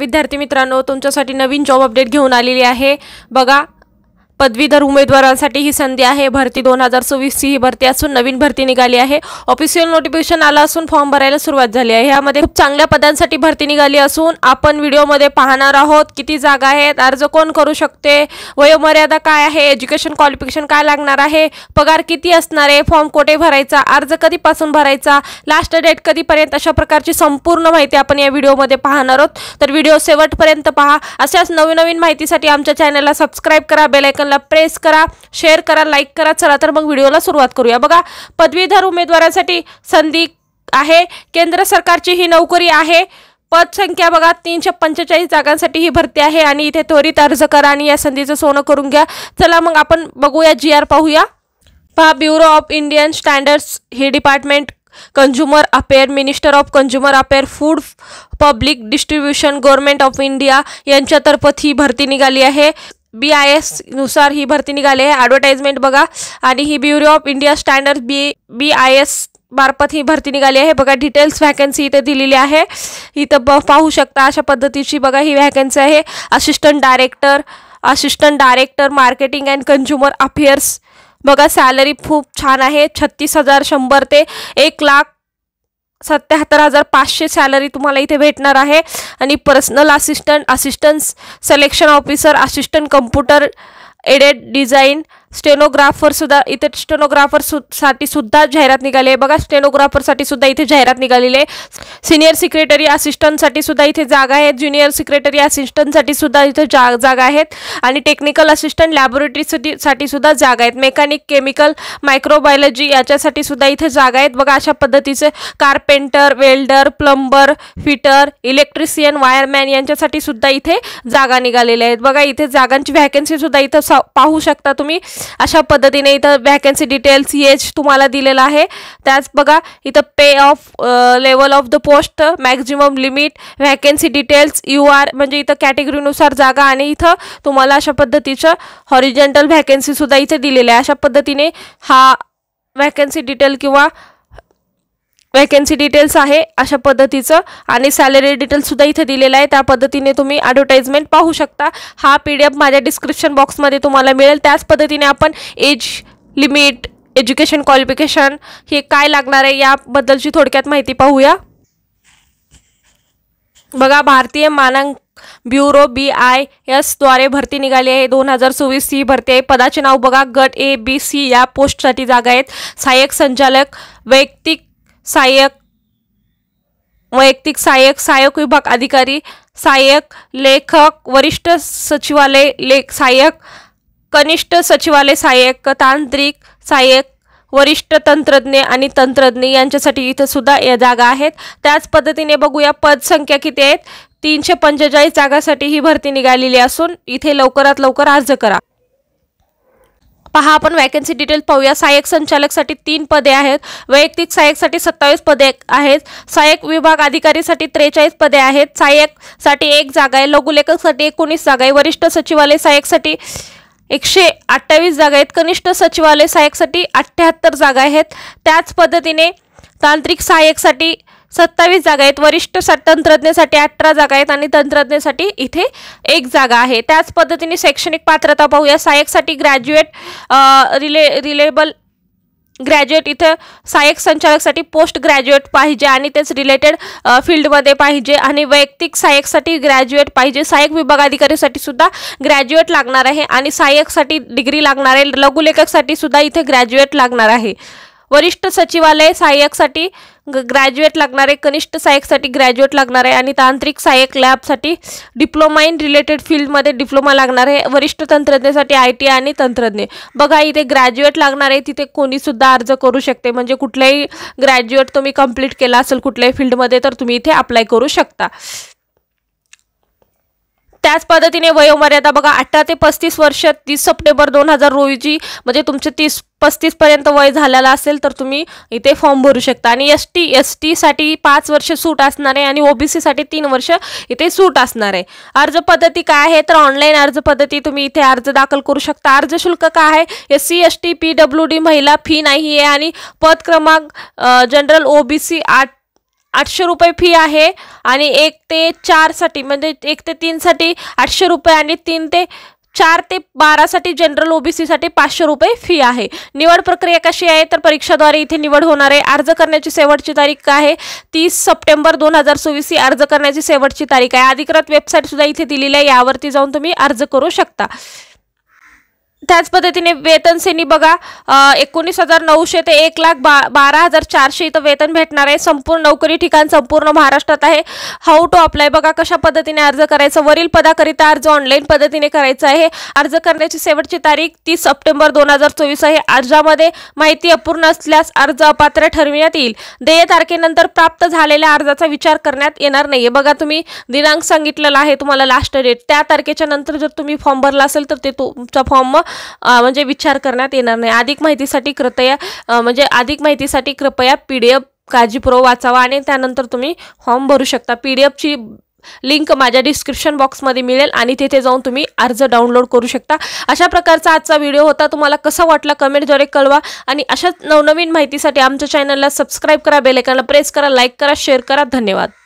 विद्यार्थी मित्रांनो, तुमच्यासाठी नवीन जॉब अपडेट घेऊन आलेली आहे। बघा, पदवीधर उमेदवारांसाठी ही संधी आहे। भरती 2024 ची ही भरती असून नवीन भरती निघाली आहे। ऑफिशियल नोटिफिकेशन आला असून फॉर्म भरायला सुरुवात झाली आहे। यामध्ये खूप चांगल्या पदांसाठी भरती निघाली असून आपण व्हिडिओमध्ये पाहणार आहोत किती जागा आहेत, अर्ज कोण करू शकते, वयोमर्यादा काय आहे, एज्युकेशन क्वालिफिकेशन काय लागणार आहे, पगार किती असणार आहे, फॉर्म कोठे भरायचा, अर्ज कधीपासून भरायचा, लास्ट डेट कधीपर्यंत, अशा प्रकारची संपूर्ण माहिती आपण या व्हिडिओमध्ये पाहणार आहोत। तर व्हिडिओ शेवटपर्यंत पहा। अशाच नवीन माहितीसाठी आमच्या चॅनलला सबस्क्राइब करा, बेल आयकॉन प्रेस करा, शेअर करा, लाईक करा। चला तर मग व्हिडिओला सुरुवात करूया। बघा, पदवीधर उमेदवारांसाठी संधी आहे। केंद्र सरकारची ही नोकरी आहे। पद संख्या बघा 345 जागांसाठी ही भरती आहे आणि इथे त्वरित अर्ज करा आणि या संधीचं सोनं करून घ्या। चला मग आपण बघूया, GR पाहूया। पहा, ब्युरो ऑफ इंडियन स्टँडर्ड्स हे department, consumer affair, minister of consumer affair, food public distribution, government of India यांच्यातर्फे ही भरती निघाली आहे। BIS नुसार ही भरती निघाली आहे। ॲडव्हर्टाइजमेंट बघा, आणि ही bureau of India standard BIS मार्फत ही भरती निघाली आहे। बघा, डिटेल्स व्हॅकन्सी इथे दिलेली आहे। इथं पाहू शकता अशा पद्धतीची बघा ही व्हॅकन्सी आहे। Assistant director marketing and consumer affairs. बघा, सॅलरी खूप छान आहे। 36,100 ते 1,77,500 सॅलरी तुम्हाला इथे भेटणार आहे। आणि personal assistant selection officer, assistant computer aided design, stenographer सुद्धा इथे साठी सुद्धा जाहिरात निघाली आहे। बघा, स्टेनोग्राफरसाठी सुद्धा इथे जाहिरात निघालेली आहे। सिनियर सेक्रेटरी असिस्टंटसाठी सुद्धा इथे जागा आहेत। ज्युनियर सेक्रेटरी असिस्टंटसाठी सुद्धा इथे जागा आहेत। आणि टेक्निकल असिस्टंट लॅबोरेटरीसाठी सुद्धा जागा आहेत। मेकॅनिक, केमिकल, मायक्रोबायोलॉजी याच्यासाठी सुद्धा इथे जागा आहेत। बघा, अशा पद्धतीचे carpenter, welder, plumber, fitter, electrician, wireman यांच्यासाठी सुद्धा इथे जागा निघालेल्या आहेत। बघा, इथे जागांची व्हॅकन्सी सुद्धा इथं पाहू शकता तुम्ही। अशा पद्धतीने इथं व्हॅकन्सी डिटेल्स एज तुम्हाला दिलेला आहे। त्याच बघा, इथं pay of level of the post, maximum limit, vacancy details, UR म्हणजे इथं कॅटेगरीनुसार जागा, आणि इथं तुम्हाला अशा पद्धतीचं हॉरिझॉन्टल व्हॅकन्सी सुद्धा इथे दिलेल्या आहे। अशा पद्धतीने हा व्हॅकन्सी डिटेल किंवा व्हॅकन्सी डिटेल्स आहे अशा पद्धतीचं, आणि सॅलरी डिटेल्स सुद्धा इथे दिलेला आहे। त्या पद्धतीने तुम्ही ॲडव्हर्टाइजमेंट पाहू शकता। हा PDF माझ्या डिस्क्रिप्शन बॉक्समध्ये तुम्हाला मिळेल। त्याच पद्धतीने आपण एज लिमिट, एज्युकेशन क्वालिफिकेशन हे काय लागणार आहे याबद्दलची थोडक्यात माहिती पाहूया। बघा, भारतीय मानक ब्युरो BIS द्वारे भरती निघाली आहे। 2024 ही भरती आहे। पदाचे नाव बघा, गट A, B, C या पोस्टसाठी जागा आहेत। सहाय्यक संचालक, वैयक्तिक सहाय्यक विभाग अधिकारी, सहाय्यक लेखक, वरिष्ठ सचिवालय सहाय्यक, कनिष्ठ सचिवालय सहाय्यक, तांत्रिक सहाय्यक, वरिष्ठ तंत्रज्ञ आणि तंत्रज्ञ यांच्यासाठी इथे सुद्धा या जागा आहेत। त्याच पद्धतीने बघूया पद संख्या किती आहेत। 345 जागासाठी ही भरती निघालेली असून इथे लवकरात लवकर अर्ज करा। पहा, आपण वॅकन्सी डिटेल पाहूया। सहाय्यक संचालकसाठी 3 पदे आहेत। वैयक्तिक सहाय्यकसाठी 27 पदे आहेत। सहाय्यक विभाग अधिकारीसाठी 43 पदे आहेत। सहाय्यकसाठी 1 जागा आहे। लघुलेखकसाठी 19 जागा आहे। वरिष्ठ सचिवालय सहाय्यकसाठी 128 जागा आहेत। कनिष्ठ सचिवालय सहाय्यकसाठी 78 जागा आहेत। त्याच पद्धतीने तांत्रिक सहाय्यकसाठी 27 जागा आहेत। वरिष्ठ तंत्रज्ञासाठी 18 जागा आहेत आणि तंत्रज्ञासाठी इथे 1 जागा आहे। त्याच पद्धतीने शैक्षणिक पात्रता पाहूया। सहाय्यकसाठी ग्रॅज्युएट, रिलेबल ग्रॅज्युएट, इथं सहाय्यक संचालकसाठी पोस्ट ग्रॅज्युएट पाहिजे आणि तेच रिलेटेड फील्डमध्ये पाहिजे, आणि वैयक्तिक सहाय्यकसाठी ग्रॅज्युएट पाहिजे। सहाय्यक विभाग अधिकारीसाठी सुद्धा ग्रॅज्युएट लागणार आहे आणि सहाय्यकसाठी डिग्री लागणार आहे। लघुलेखकसाठी सुद्धा इथे ग्रॅज्युएट लागणार आहे। वरिष्ठ सचिवालय सहाय्यकसाठी ग्रॅज्युएट लागणार आहे। कनिष्ठ सहाय्यकसाठी ग्रॅज्युएट लागणार आहे आणि तांत्रिक सहाय्यक लॅबसाठी डिप्लोमा इन रिलेटेड फील्डमध्ये डिप्लोमा लागणार आहे। वरिष्ठ तंत्रज्ञासाठी IT आणि तंत्रज्ञ। बघा, इथे ग्रॅज्युएट लागणार आहे। तिथे कोणी सुद्धा अर्ज करू शकते, म्हणजे कुठल्याही ग्रॅज्युएट तुम्ही कंप्लीट केला असेल कुठल्याही फील्डमध्ये तर तुम्ही इथे अप्लाय करू शकता। त्याच पद्धतीने वयोमर्यादा बघा, 18 ते 35 वर्ष, 30 सप्टेंबर 2000 रोजी म्हणजे तुमचे 30-35 पर्यंत वय झालेलं असेल तर तुम्ही इथे फॉर्म भरू शकता। आणि ST साठी 5 वर्ष सूट असणार आहे आणि OBC साठी 3 वर्ष इथे सूट असणार आहे। अर्ज पद्धती काय आहे तर ऑनलाईन अर्ज पद्धती तुम्ही इथे अर्ज दाखल करू शकता। अर्ज शुल्क काय आहे, SC ST PWD महिला फी नाही आहे, आणि पद क्रमांक जनरल OBC 8 800 रुपये फी आहे आणि 1 ते 4 साठी म्हणजे 1 ते 3 साठी 800 रुपये आणि 3 ते 4 ते 12 साठी जनरल ओबीसी साठी 500 रुपये फी आहे। निवड प्रक्रिया कशी आहे तर परीक्षाद्वारे इथे निवड होणार आहे। अर्ज करण्याची शेवटची तारीख आहे 30 सप्टेंबर 2024 ही अर्ज करण्याची शेवटची तारीख आहे। अधिकृत वेबसाईट सुद्धा इथे दिलेली आहे, यावरती जाऊन तुम्ही अर्ज करू शकता। त्याच पद्धतीने वेतन श्रेणी बघा 19,900 ते 1,12,400 इथं वेतन भेटणार आहे। संपूर्ण नोकरी ठिकाण संपूर्ण महाराष्ट्रात आहे। हाऊ टू अप्लाय बघा कशा पद्धतीने अर्ज करायचा। वरील पदाकरिता अर्ज ऑनलाईन पद्धतीने करायचा आहे। अर्ज करण्याची शेवटची तारीख 30 सप्टेंबर 2024 आहे। अर्जामध्ये माहिती अपूर्ण असल्यास अर्ज अपात्र ठरविण्यात येईल। देय तारखेनंतर प्राप्त झालेल्या अर्जाचा विचार करण्यात येणार नाहीये। बघा तुम्ही दिनांक सांगितलेला आहे तुम्हाला लास्ट डेट, त्या तारखेच्या नंतर जर तुम्ही फॉर्म भरला असेल तर ते तुमचा फॉर्म म्हणजे विचार करण्यात येणार नाही। अधिक माहितीसाठी कृपया PDF काळजीपूर्वक वाचावा आणि त्यानंतर तुम्ही फॉर्म भरू शकता। PDF ची लिंक माझ्या डिस्क्रिप्शन बॉक्समध्ये मिळेल आणि तिथे जाऊन तुम्ही अर्ज डाउनलोड करू शकता। अशा प्रकारचा आजचा व्हिडिओ होता। तुम्हाला कसा वाटला कमेंटद्वारे कळवा आणि अशाच नवनवीन माहितीसाठी आमच्या चॅनलला सबस्क्राइब करा, बेल आयकॉनला प्रेस करा, लाईक करा, शेअर करा। धन्यवाद।